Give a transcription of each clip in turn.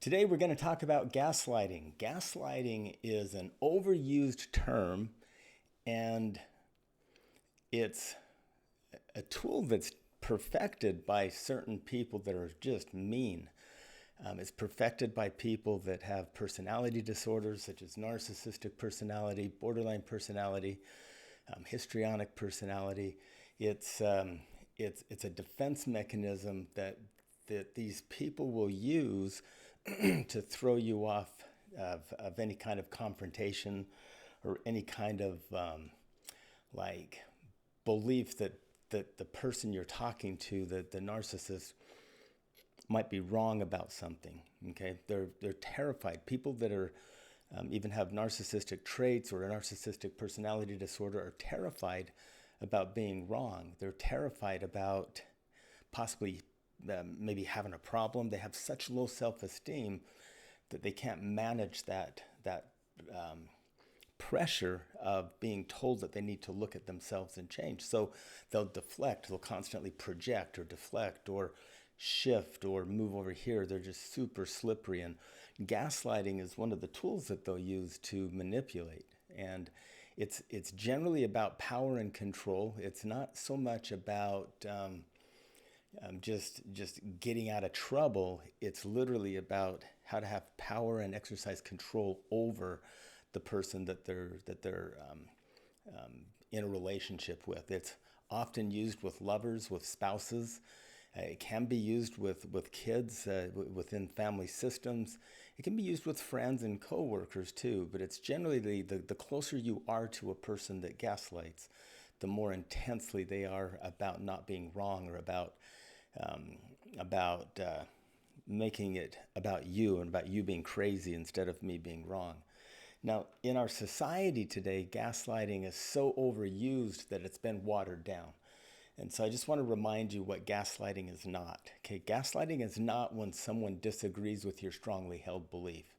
Today we're going to talk about gaslighting. Gaslighting is an overused term, and it's a tool that's perfected by certain people that are just mean. It's perfected by people that have personality disorders such as narcissistic personality, borderline personality, histrionic personality. It's a defense mechanism that these people will use to throw you off of any kind of confrontation or any kind of like belief that the person you're talking to, the narcissist, might be wrong about something. Okay, they're terrified. People that are even have narcissistic traits or a narcissistic personality disorder are terrified about being wrong. They're terrified about possibly maybe having a problem. They have such low self-esteem that they can't manage that pressure of being told that they need to look at themselves and change. So they'll deflect. They'll constantly project or deflect or shift or move over here. They're just super slippery. And gaslighting is one of the tools that they'll use to manipulate. And it's generally about power and control. It's not so much about just getting out of trouble. It's literally about how to have power and exercise control over the person that they're in a relationship with. It's often used with lovers, with spouses. It can be used with kids within family systems. It can be used with friends and coworkers too, but it's generally the closer you are to a person that gaslights, the more intensely they are about not being wrong or about making it about you and about you being crazy instead of me being wrong. Now, in our society today, gaslighting is so overused that it's been watered down. And so I just want to remind you what gaslighting is not. Okay, gaslighting is not when someone disagrees with your strongly held belief.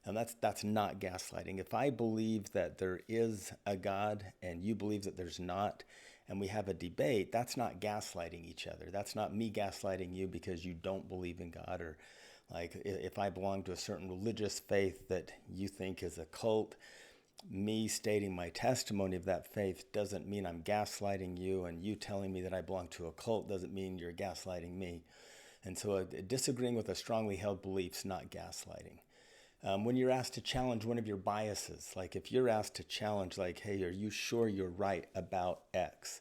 And that's not gaslighting. If I believe that there is a God and you believe that there's not, and we have a debate, that's not gaslighting each other. That's not me gaslighting you because you don't believe in God, or like if I belong to a certain religious faith that you think is a cult, me stating my testimony of that faith doesn't mean I'm gaslighting you, and you telling me that I belong to a cult doesn't mean you're gaslighting me. And so disagreeing with a strongly held belief is not gaslighting. When you're asked to challenge one of your biases, like if you're asked to challenge, like, hey, are you sure you're right about X?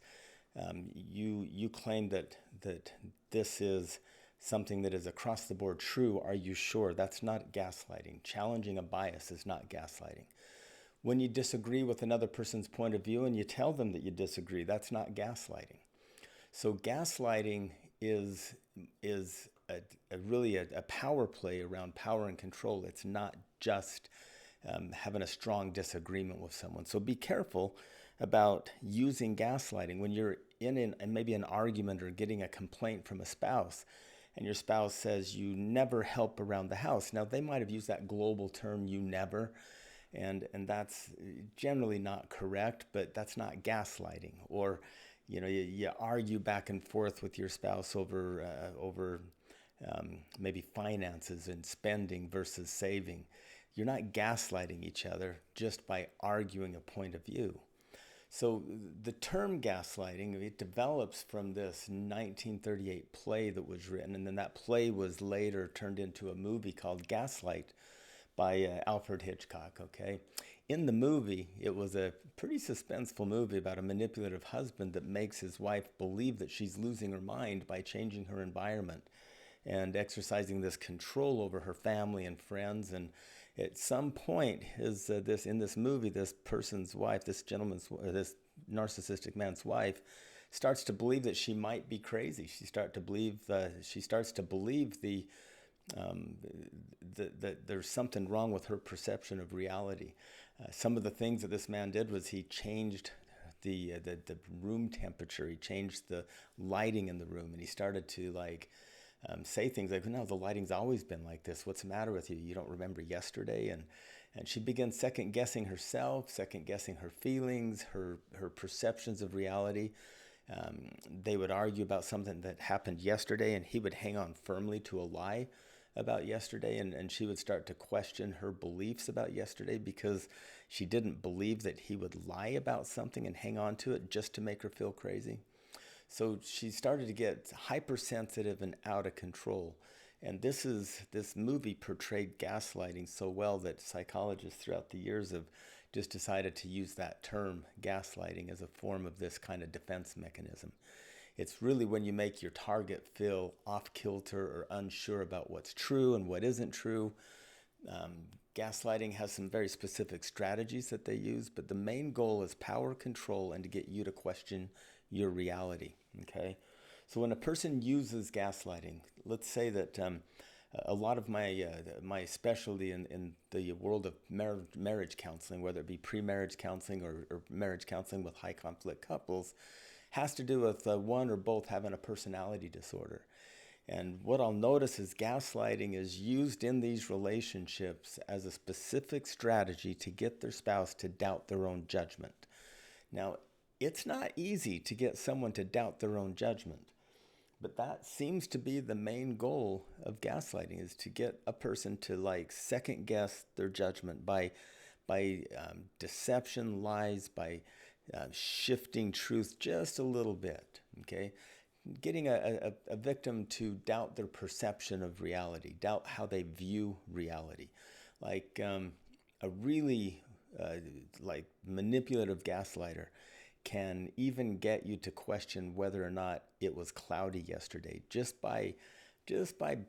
You claim that this is something that is across the board true. Are you sure? That's not gaslighting. Challenging a bias is not gaslighting. When you disagree with another person's point of view and you tell them that you disagree, that's not gaslighting. So gaslighting is really a power play around power and control. It's not just having a strong disagreement with someone. So be careful about using gaslighting when you're in maybe an argument or getting a complaint from a spouse, and your spouse says you never help around the house. Now, they might have used that global term, you never, and that's generally not correct, but that's not gaslighting. Or you argue back and forth with your spouse over maybe finances and spending versus saving. You're not gaslighting each other just by arguing a point of view. So the term gaslighting, it develops from this 1938 play that was written, and then that play was later turned into a movie called Gaslight by Alfred Hitchcock. Okay, in the movie, it was a pretty suspenseful movie about a manipulative husband that makes his wife believe that she's losing her mind by changing her environment and exercising this control over her family and friends. And at some point, in this movie, this person's wife, this narcissistic man's wife, starts to believe that she might be crazy. She starts to believe that there's something wrong with her perception of reality. Some of the things that this man did was he changed the room temperature. He changed the lighting in the room, and he started to say things like, "No, the lighting's always been like this. What's the matter with you? You don't remember yesterday?" And she began second guessing herself, second guessing her feelings, her perceptions of reality. They would argue about something that happened yesterday, and he would hang on firmly to a lie about yesterday, and she would start to question her beliefs about yesterday because she didn't believe that he would lie about something and hang on to it just to make her feel crazy. So she started to get hypersensitive and out of control. And this movie portrayed gaslighting so well that psychologists throughout the years have just decided to use that term, gaslighting, as a form of this kind of defense mechanism. It's really when you make your target feel off kilter or unsure about what's true and what isn't true. Um, Gaslighting has some very specific strategies that they use, but the main goal is power control and to get you to question your reality. Okay, so when a person uses gaslighting, let's say that a lot of my specialty in the world of marriage counseling, whether it be pre-marriage counseling or marriage counseling with high conflict couples, has to do with one or both having a personality disorder. And what I'll notice is gaslighting is used in these relationships as a specific strategy to get their spouse to doubt their own judgment. Now, it's not easy to get someone to doubt their own judgment, but that seems to be the main goal of gaslighting, is to get a person to like second guess their judgment by deception, lies, by shifting truth just a little bit. Okay, getting a victim to doubt their perception of reality, doubt how they view reality. Like a really like manipulative gaslighter can even get you to question whether or not it was cloudy yesterday just by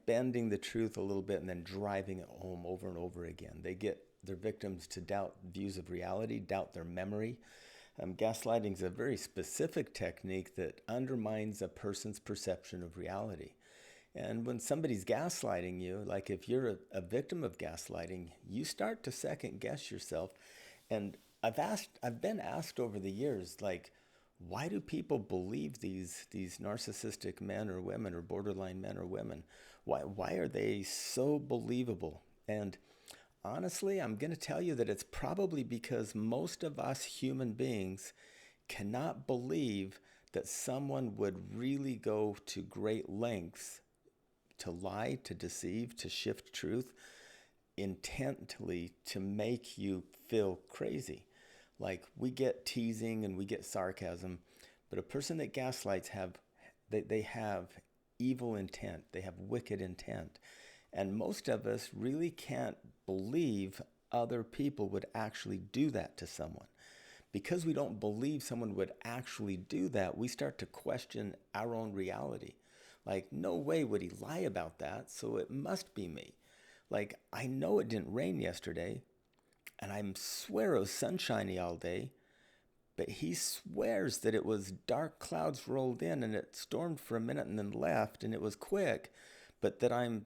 bending the truth a little bit and then driving it home over and over again. They get their victims to doubt views of reality, doubt their memory. Gaslighting is a very specific technique that undermines a person's perception of reality. And when somebody's gaslighting you, like if you're a victim of gaslighting, you start to second guess yourself. And I've been asked over the years, like, why do people believe these narcissistic men or women or borderline men or women? Why are they so believable? And honestly, I'm going to tell you that it's probably because most of us human beings cannot believe that someone would really go to great lengths to lie, to deceive, to shift truth, intently to make you feel crazy. Like, we get teasing and we get sarcasm, but a person that gaslights they have evil intent. They have wicked intent. And most of us really can't believe other people would actually do that to someone. Because we don't believe someone would actually do that, we start to question our own reality. Like, no way would he lie about that, so it must be me. Like, I know it didn't rain yesterday, and I swear it was sunshiny all day, but he swears that it was dark clouds rolled in and it stormed for a minute and then left, and it was quick, but that I'm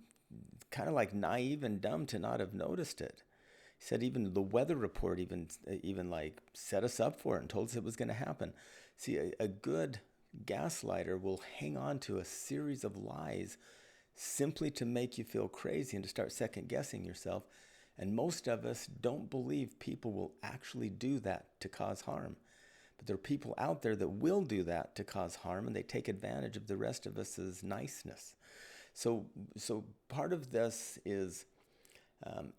kind of like naive and dumb to not have noticed it. He said even the weather report even like set us up for it and told us it was going to happen. See, a good gaslighter will hang on to a series of lies simply to make you feel crazy and to start second guessing yourself. And most of us don't believe people will actually do that to cause harm. But there are people out there that will do that to cause harm, and they take advantage of the rest of us' niceness. So part of this is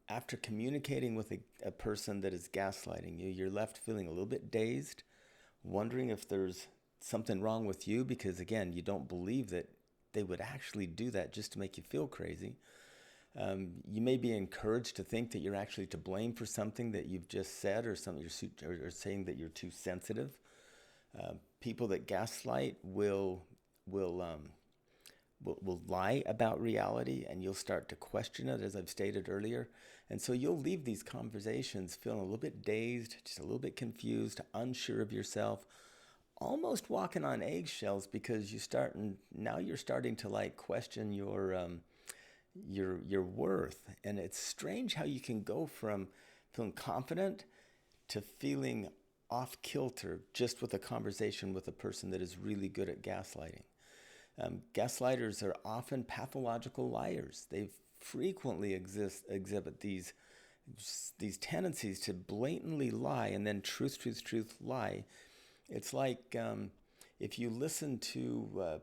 after communicating with a person that is gaslighting you, you're left feeling a little bit dazed, wondering if there's something wrong with you because, again, you don't believe that they would actually do that just to make you feel crazy. You may be encouraged to think that you're actually to blame for something that you've just said or something or saying that you're too sensitive. People that gaslight will lie about reality, and you'll start to question it, as I've stated earlier. And so you'll leave these conversations feeling a little bit dazed, just a little bit confused, unsure of yourself, almost walking on eggshells because you're starting to like question your worth. And it's strange how you can go from feeling confident to feeling off kilter just with a conversation with a person that is really good at gaslighting. Gaslighters are often pathological liars. They frequently exhibit these tendencies to blatantly lie and then truth, lie. It's like if you listen to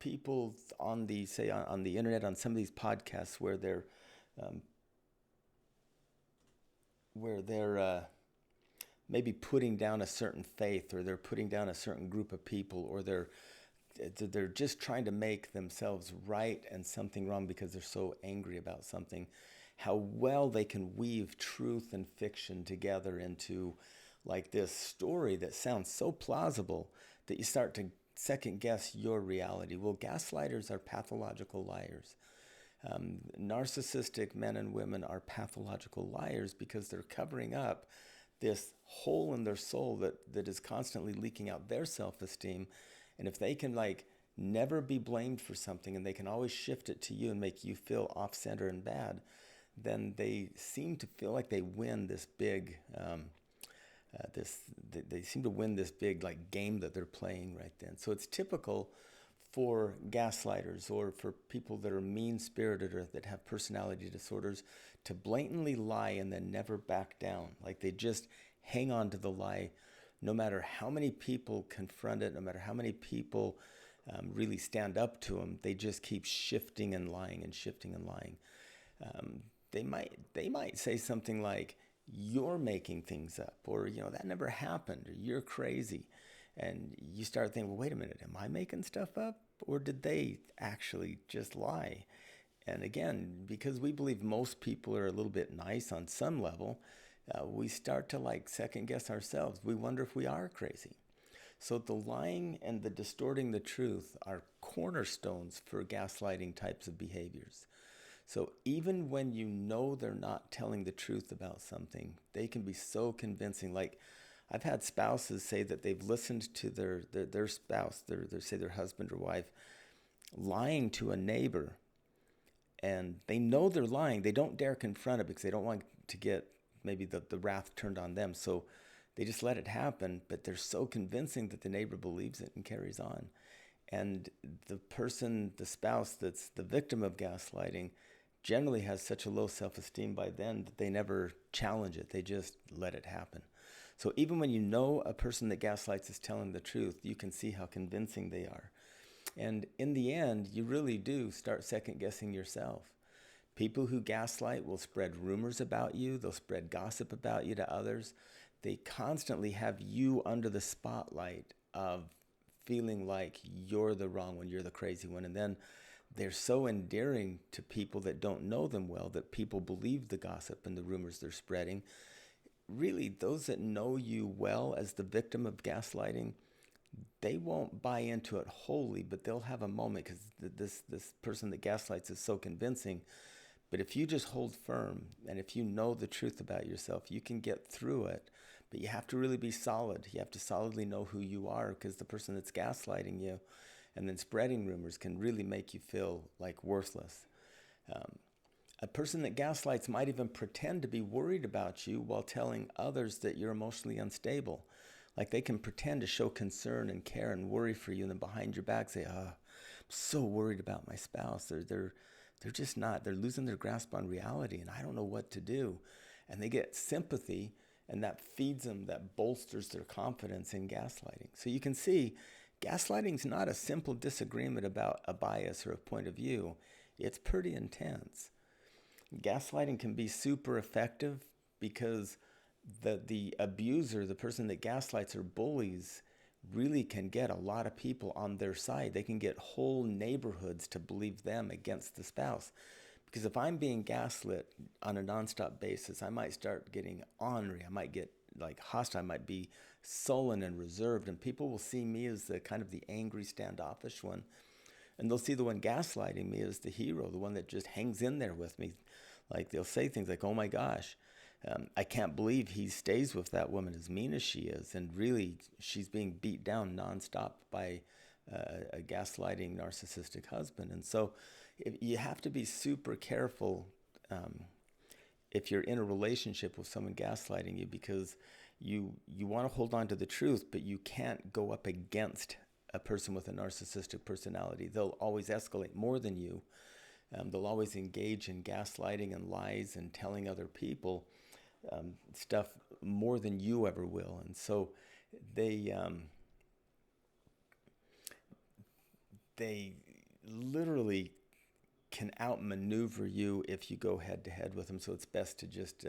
people on the, say, on the internet, on some of these podcasts um, where they're maybe putting down a certain faith, or they're putting down a certain group of people, or they're just trying to make themselves right and something wrong because they're so angry about something, how well they can weave truth and fiction together into like this story that sounds so plausible that you start to second guess your reality. Well, gaslighters are pathological liars. Narcissistic men and women are pathological liars because they're covering up this hole in their soul that is constantly leaking out their self-esteem. And if they can like never be blamed for something, and they can always shift it to you and make you feel off-center and bad, then they seem to feel like they win this big they seem to win this big like game that they're playing right then. So it's typical for gaslighters, or for people that are mean-spirited or that have personality disorders, to blatantly lie and then never back down. Like they just hang on to the lie no matter how many people confront it, no matter how many people really stand up to them. They just keep shifting and lying and shifting and lying. They might say something like, "You're making things up," or, "That never happened," or, "You're crazy." And you start thinking, well, wait a minute, am I making stuff up? Or did they actually just lie? And again, because we believe most people are a little bit nice on some level, we start to like second guess ourselves. We wonder if we are crazy. So the lying and the distorting the truth are cornerstones for gaslighting types of behaviors. So even when you know they're not telling the truth about something, they can be so convincing. Like, I've had spouses say that they've listened to their spouse, say their husband or wife, lying to a neighbor, and they know they're lying. They don't dare confront it because they don't want to get maybe the wrath turned on them. So they just let it happen, but they're so convincing that the neighbor believes it and carries on. And the spouse that's the victim of gaslighting, generally has such a low self-esteem by then that they never challenge it. They just let it happen. So even when you know a person that gaslights is telling the truth, you can see how convincing they are. And in the end, you really do start second guessing yourself. People who gaslight will spread rumors about you. They'll spread gossip about you to others. They constantly have you under the spotlight of feeling like you're the wrong one, you're the crazy one. And then they're so endearing to people that don't know them well that people believe the gossip and the rumors they're spreading. Really, those that know you well as the victim of gaslighting, they won't buy into it wholly, but they'll have a moment because this person that gaslights is so convincing. But if you just hold firm, and if you know the truth about yourself, you can get through it. But you have to really be solid. You have to solidly know who you are, because the person that's gaslighting you and then spreading rumors can really make you feel like worthless. A person that gaslights might even pretend to be worried about you while telling others that you're emotionally unstable. Like they can pretend to show concern and care and worry for you, and then behind your back say, "Oh, I'm so worried about my spouse. They're just not. They're losing their grasp on reality, and I don't know what to do." And they get sympathy, and that feeds them, that bolsters their confidence in gaslighting. So you can see, gaslighting is not a simple disagreement about a bias or a point of view. It's pretty intense. Gaslighting can be super effective because the abuser, the person that gaslights or bullies, really can get a lot of people on their side. They can get whole neighborhoods to believe them against the spouse. Because if I'm being gaslit on a nonstop basis, I might start getting ornery. I might get like hostile. I might be sullen and reserved, and people will see me as the kind of the angry, standoffish one. And they'll see the one gaslighting me as the hero, the one that just hangs in there with me. Like they'll say things like, "Oh my gosh, I can't believe he stays with that woman as mean as she is." And really, she's being beat down nonstop by a gaslighting narcissistic husband. And so you have to be super careful if you're in a relationship with someone gaslighting you, because you want to hold on to the truth, but you can't go up against a person with a narcissistic personality. They'll always escalate more than you. They'll always engage in gaslighting and lies and telling other people stuff more than you ever will. And so they literally can outmaneuver you if you go head to head with them. So it's best to just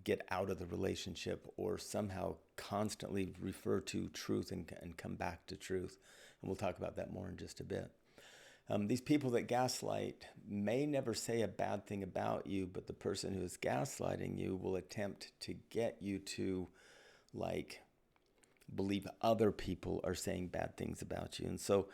get out of the relationship, or somehow constantly refer to truth and come back to truth. And we'll talk about that more in just a bit. These people that gaslight may never say a bad thing about you, but the person who is gaslighting you will attempt to get you to, like, believe other people are saying bad things about you. And so,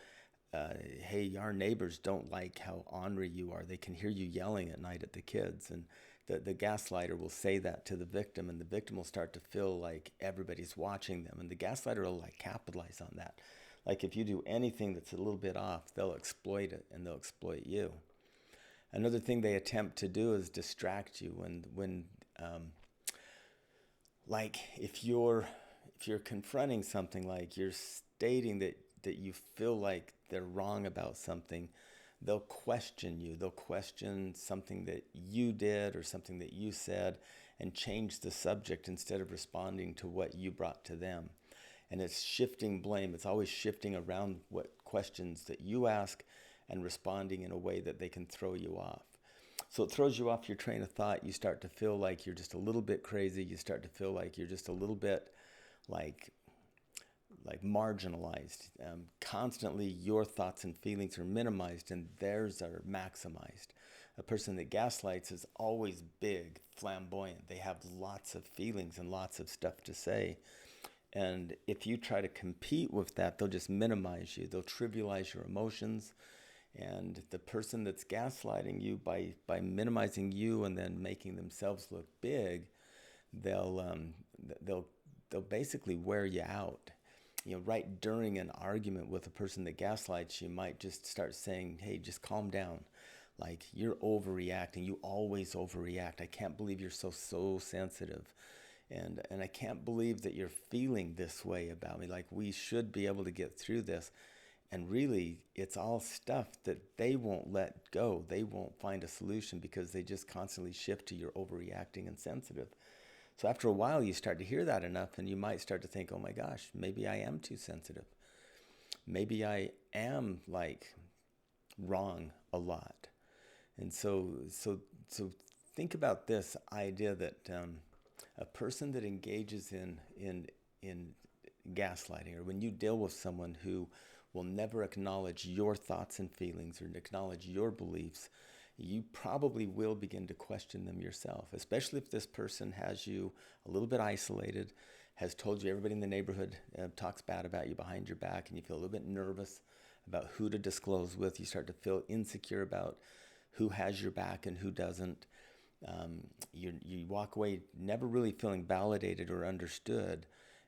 hey, our neighbors don't like how ornery you are. They can hear you yelling at night at the kids. And the gaslighter will say that to the victim, and the victim will start to feel like everybody's watching them. And the gaslighter will, like, capitalize on that. Like, if you do anything that's a little bit off, they'll exploit it, and they'll exploit you. Another thing they attempt to do is distract you. When like, if you're confronting something, like you're stating that you feel like they're wrong about something, they'll question you. They'll question something that you did or something that you said, and change the subject instead of responding to what you brought to them. And it's shifting blame. It's always shifting around what questions that you ask and responding in a way that they can throw you off. So it throws you off your train of thought. You start to feel like you're just a little bit crazy. You start to feel like you're just a little bit like marginalized. Constantly your thoughts and feelings are minimized and theirs are maximized. A person that gaslights is always big, flamboyant. They have lots of feelings and lots of stuff to say. And if you try to compete with that, they'll just minimize you. They'll trivialize your emotions. And the person that's gaslighting you, by minimizing you and then making themselves look big, they'll basically wear you out. Right during an argument with a person that gaslights, you might just start saying, "Hey, just calm down. Like, you're overreacting. You always overreact. I can't believe you're so sensitive. And I can't believe that you're feeling this way about me. Like, we should be able to get through this." And really, it's all stuff that they won't let go. They won't find a solution because they just constantly shift to you're overreacting and sensitive. So after a while, you start to hear that enough, and you might start to think, oh my gosh, maybe I am too sensitive. Maybe I am, like, wrong a lot. And so think about this idea that a person that engages in gaslighting, or when you deal with someone who will never acknowledge your thoughts and feelings or acknowledge your beliefs, you probably will begin to question them yourself, especially if this person has you a little bit isolated, has told you everybody in the neighborhood talks bad about you behind your back, and you feel a little bit nervous about who to disclose with. You start to feel insecure about who has your back and who doesn't. You walk away never really feeling validated or understood.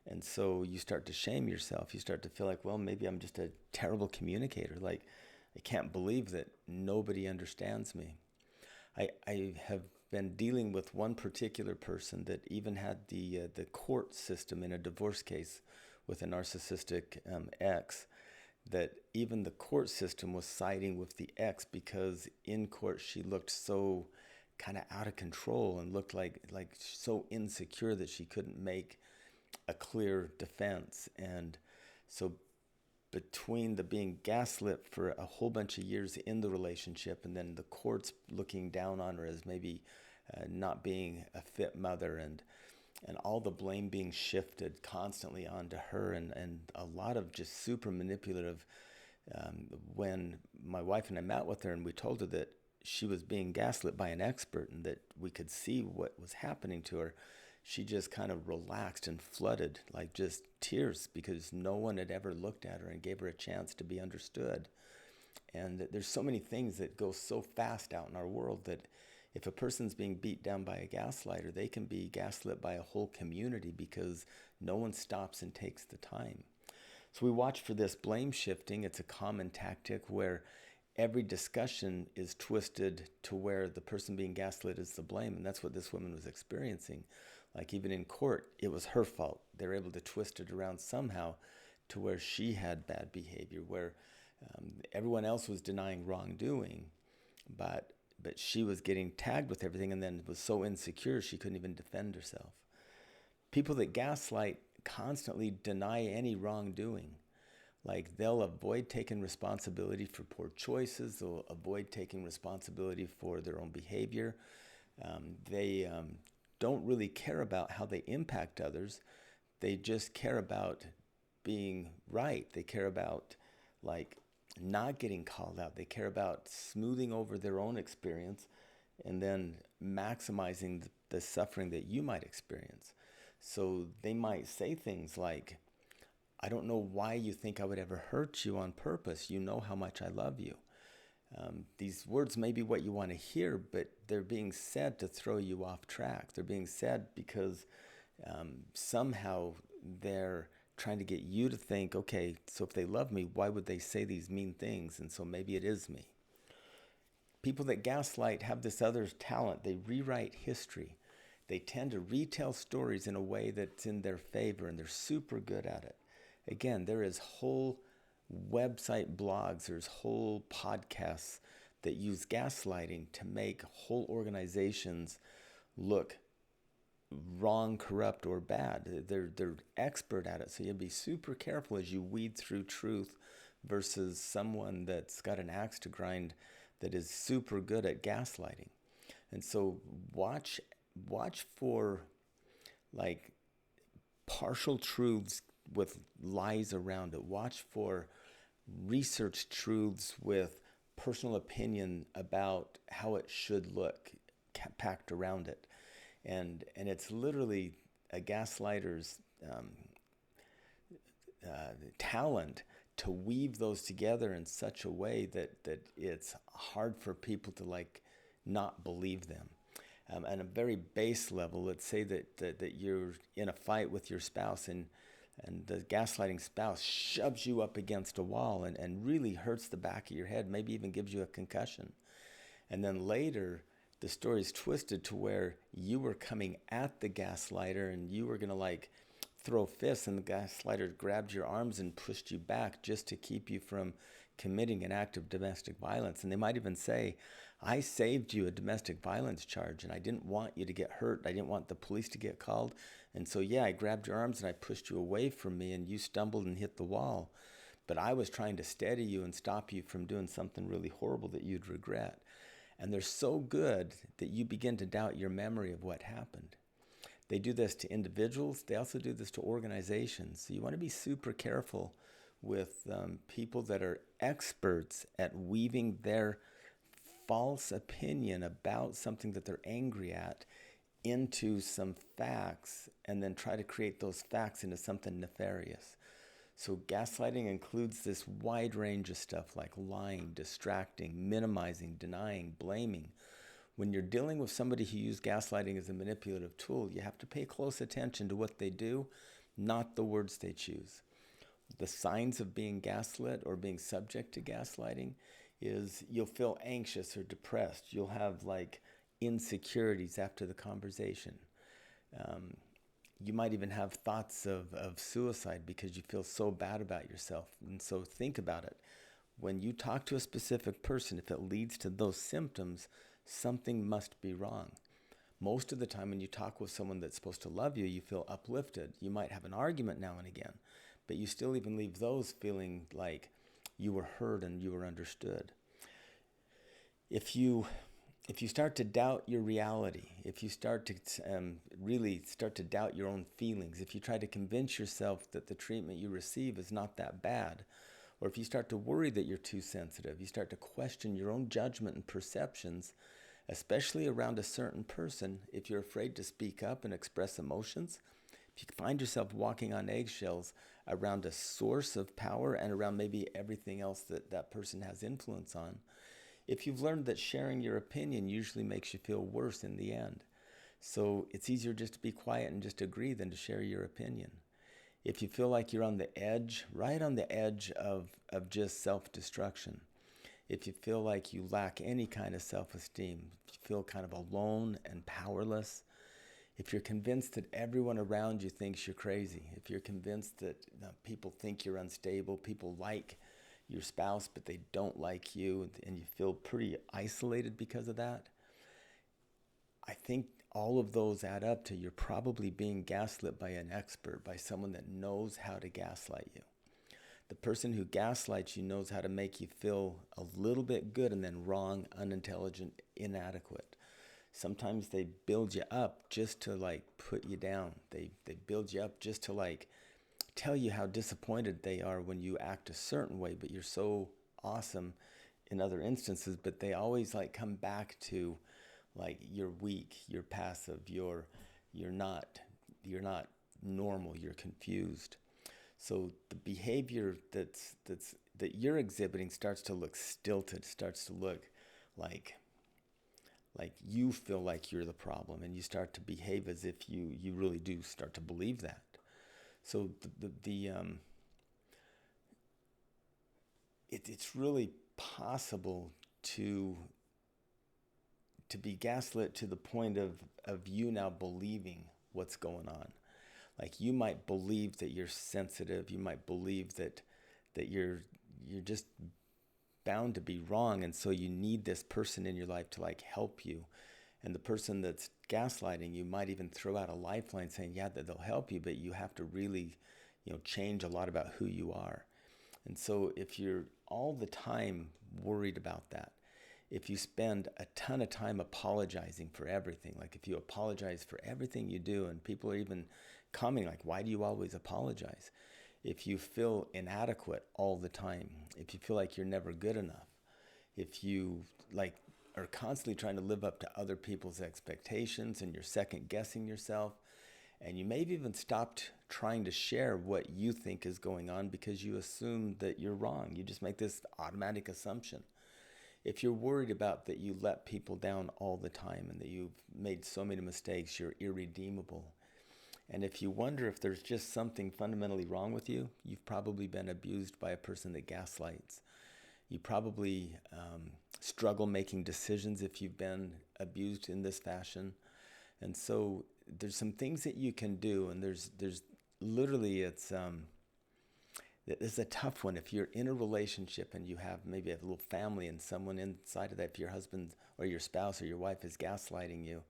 And so you start to shame yourself. You start to feel like, well, maybe I'm just a terrible communicator. Like, I can't believe that nobody understands me. I have been dealing with one particular person that even had the court system in a divorce case with a narcissistic ex, that even the court system was siding with the ex because in court she looked so kind of out of control and looked like so insecure that she couldn't make a clear defense. And so between the being gaslit for a whole bunch of years in the relationship, and then the courts looking down on her as maybe not being a fit mother, and all the blame being shifted constantly onto her, and a lot of just super manipulative. When my wife and I met with her and we told her that she was being gaslit by an expert and that we could see what was happening to her, she just kind of relaxed and flooded, like just tears, because no one had ever looked at her and gave her a chance to be understood. And there's so many things that go so fast out in our world that if a person's being beat down by a gaslighter, they can be gaslit by a whole community because no one stops and takes the time. So we watch for this blame shifting. It's a common tactic where every discussion is twisted to where the person being gaslit is the blame. And that's what this woman was experiencing. Like, even in court, it was her fault. They were able to twist it around somehow to where she had bad behavior, where everyone else was denying wrongdoing, but she was getting tagged with everything, and then was so insecure she couldn't even defend herself. People that gaslight constantly deny any wrongdoing. Like they'll avoid taking responsibility for poor choices. They'll avoid taking responsibility for their own behavior. They don't really care about how they impact others. They just care about being right. They care about like not getting called out. They care about smoothing over their own experience and then maximizing the suffering that you might experience. So they might say things like, I don't know why you think I would ever hurt you on purpose. You know how much I love you. These words may be what you want to hear, but they're being said to throw you off track. They're being said because somehow they're trying to get you to think, okay, so if they love me, why would they say these mean things? And so maybe it is me. People that gaslight have this other talent. They rewrite history. They tend to retell stories in a way that's in their favor, and they're super good at it. Again, there is whole website blogs, there's whole podcasts that use gaslighting to make whole organizations look wrong, corrupt, or bad. They're expert at it. So you have to be super careful as you weed through truth versus someone that's got an axe to grind that is super good at gaslighting. And so watch for like partial truths with lies around it. Watch for research truths with personal opinion about how it should look packed around it. And it's literally a gaslighter's talent to weave those together in such a way that it's hard for people to like not believe them. At a very base level, let's say that you're in a fight with your spouse and the gaslighting spouse shoves you up against a wall and really hurts the back of your head, maybe even gives you a concussion. And then later, the story's twisted to where you were coming at the gaslighter and you were going to like throw fists, and the gaslighter grabbed your arms and pushed you back just to keep you from committing an act of domestic violence. And they might even say, I saved you a domestic violence charge and I didn't want you to get hurt. I didn't want the police to get called. And so, yeah, I grabbed your arms and I pushed you away from me and you stumbled and hit the wall. But I was trying to steady you and stop you from doing something really horrible that you'd regret. And they're so good that you begin to doubt your memory of what happened. They do this to individuals. They also do this to organizations. So you want to be super careful with people that are experts at weaving their false opinion about something that they're angry at into some facts and then try to create those facts into something nefarious. So gaslighting includes this wide range of stuff like lying, distracting, minimizing, denying, blaming. When you're dealing with somebody who uses gaslighting as a manipulative tool, you have to pay close attention to what they do, not the words they choose. The signs of being gaslit or being subject to gaslighting is you'll feel anxious or depressed. You'll have like insecurities after the conversation. You might even have thoughts of suicide because you feel so bad about yourself. And so think about it. When you talk to a specific person, if it leads to those symptoms, something must be wrong. Most of the time when you talk with someone that's supposed to love you, you feel uplifted. You might have an argument now and again, but you still even leave those feeling like you were heard and you were understood. If you start to doubt your reality, if you start to really start to doubt your own feelings, if you try to convince yourself that the treatment you receive is not that bad, or if you start to worry that you're too sensitive, you start to question your own judgment and perceptions, especially around a certain person, if you're afraid to speak up and express emotions, if you find yourself walking on eggshells around a source of power and around maybe everything else that person has influence on, if you've learned that sharing your opinion usually makes you feel worse in the end. So it's easier just to be quiet and just agree than to share your opinion. If you feel like you're on the edge, right on the edge of just self-destruction, if you feel like you lack any kind of self-esteem, if you feel kind of alone and powerless, if you're convinced that everyone around you thinks you're crazy, if you're convinced that people think you're unstable, people like your spouse but they don't like you, and you feel pretty isolated because of that, I think all of those add up to you're probably being gaslit by an expert, by someone that knows how to gaslight you. The person who gaslights you knows how to make you feel a little bit good and then wrong, unintelligent, inadequate. Sometimes they build you up just to like put you down. They build you up just to like tell you how disappointed they are when you act a certain way, but you're so awesome in other instances. But they always like come back to like you're weak, you're passive, you're not normal, you're confused. So the behavior that you're exhibiting starts to look stilted, starts to look like you feel like you're the problem, and you start to behave as if you really do start to believe that. So it's really possible to be gaslit to the point of you now believing what's going on. Like you might believe that you're sensitive, you might believe that you're just bound to be wrong, and so you need this person in your life to like help you. And the person that's gaslighting you might even throw out a lifeline saying, yeah, that they'll help you, but you have to really, change a lot about who you are. And so if you're all the time worried about that, if you spend a ton of time apologizing for everything, like if you apologize for everything you do, and people are even commenting like, why do you always apologize? If you feel inadequate all the time, if you feel like you're never good enough, if you like are constantly trying to live up to other people's expectations and you're second guessing yourself, and you may have even stopped trying to share what you think is going on because you assume that you're wrong. You just make this automatic assumption. If you're worried about that you let people down all the time and that you've made so many mistakes, you're irredeemable. And if you wonder if there's just something fundamentally wrong with you, you've probably been abused by a person that gaslights. You probably struggle making decisions if you've been abused in this fashion. And so there's some things that you can do, and there's literally it's a tough one. If you're in a relationship and you have maybe a little family and someone inside of that, if your husband or your spouse or your wife is gaslighting you,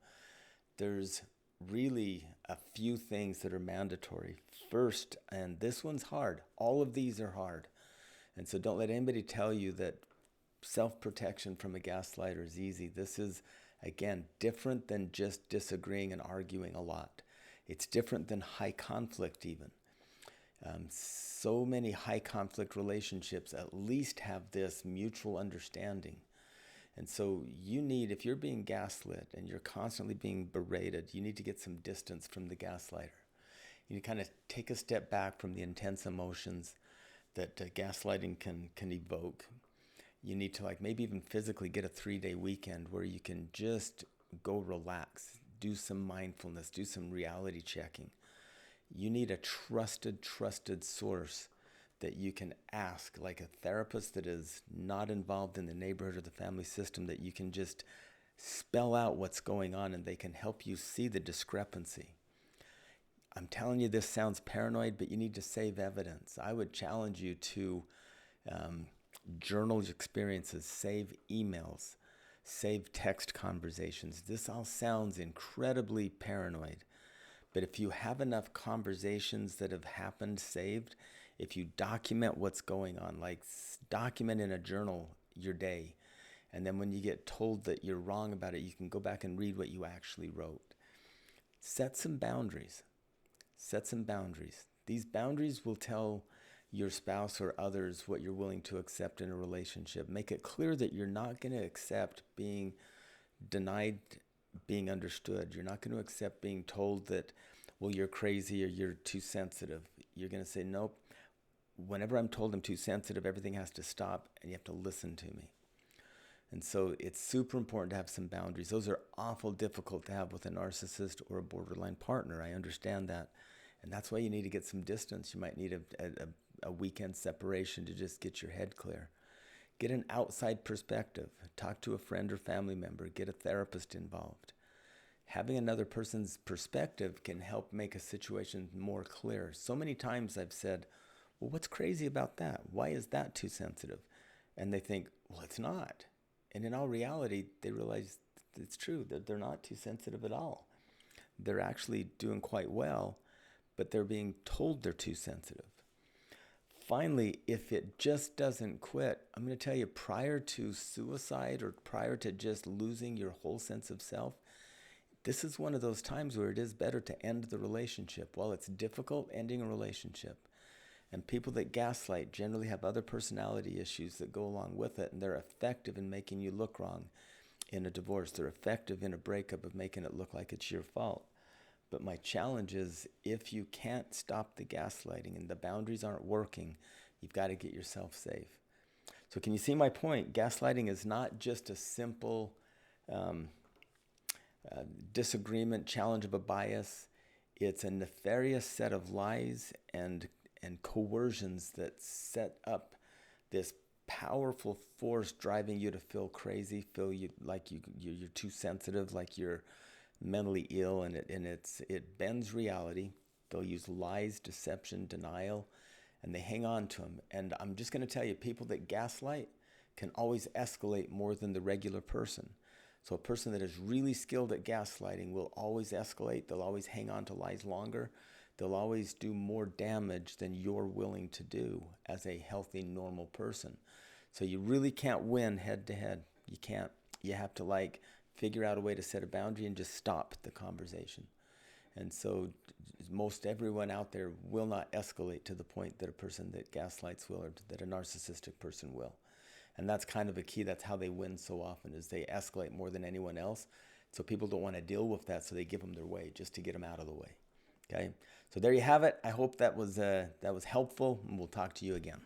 there's really a few things that are mandatory. First, and this one's hard, all of these are hard. And so don't let anybody tell you that self-protection from a gaslighter is easy. This is, again, different than just disagreeing and arguing a lot. It's different than high conflict even. So many high conflict relationships at least have this mutual understanding. And so you need, if you're being gaslit and you're constantly being berated, you need to get some distance from the gaslighter. You need to kind of take a step back from the intense emotions that gaslighting can evoke. You need to like maybe even physically get a 3-day weekend where you can just go relax, do some mindfulness, do some reality checking. You need a trusted source that you can ask, like a therapist that is not involved in the neighborhood or the family system, that you can just spell out what's going on and they can help you see the discrepancy. I'm telling you, this sounds paranoid, but you need to save evidence. I would challenge you to journal your experiences, save emails, save text conversations. This all sounds incredibly paranoid, but if you have enough conversations that have happened saved, if you document what's going on, like document in a journal your day, and then when you get told that you're wrong about it, you can go back and read what you actually wrote. Set some boundaries. Set some boundaries. These boundaries will tell your spouse or others what you're willing to accept in a relationship. Make it clear that you're not going to accept being denied being understood. You're not going to accept being told that, well, you're crazy or you're too sensitive. You're going to say, nope, whenever I'm told I'm too sensitive, everything has to stop and you have to listen to me. And so it's super important to have some boundaries. Those are awful difficult to have with a narcissist or a borderline partner. I understand that. And that's why you need to get some distance. You might need a weekend separation to just get your head clear. Get an outside perspective. Talk to a friend or family member. Get a therapist involved. Having another person's perspective can help make a situation more clear. So many times I've said, well, what's crazy about that? Why is that too sensitive? And they think, well, it's not. And in all reality, they realize it's true, that they're not too sensitive at all. They're actually doing quite well, but they're being told they're too sensitive. finally, if it just doesn't quit, I'm going to tell you, prior to suicide or prior to just losing your whole sense of self, this is one of those times where it is better to end the relationship. While it's difficult ending a relationship, and people that gaslight generally have other personality issues that go along with it, and they're effective in making you look wrong in a divorce. They're effective in a breakup of making it look like it's your fault. But my challenge is, if you can't stop the gaslighting and the boundaries aren't working, you've got to get yourself safe. So can you see my point? Gaslighting is not just a simple disagreement, challenge of a bias. It's a nefarious set of lies and coercions that set up this powerful force driving you to feel crazy, feel you like you're too sensitive, like you're mentally ill, and it bends reality. They'll use lies, deception, denial, and they hang on to them. And I'm just going to tell you, people that gaslight can always escalate more than the regular person. So a person that is really skilled at gaslighting will always escalate. They'll always hang on to lies longer. They'll always do more damage than you're willing to do as a healthy, normal person. So you really can't win head to head. You can't. You have to figure out a way to set a boundary and just stop the conversation. And so most everyone out there will not escalate to the point that a person that gaslights will, or that a narcissistic person will. And that's kind of a key. That's how they win so often, is they escalate more than anyone else. So people don't want to deal with that, so they give them their way just to get them out of the way. Okay, so there you have it. I hope that was helpful, and we'll talk to you again.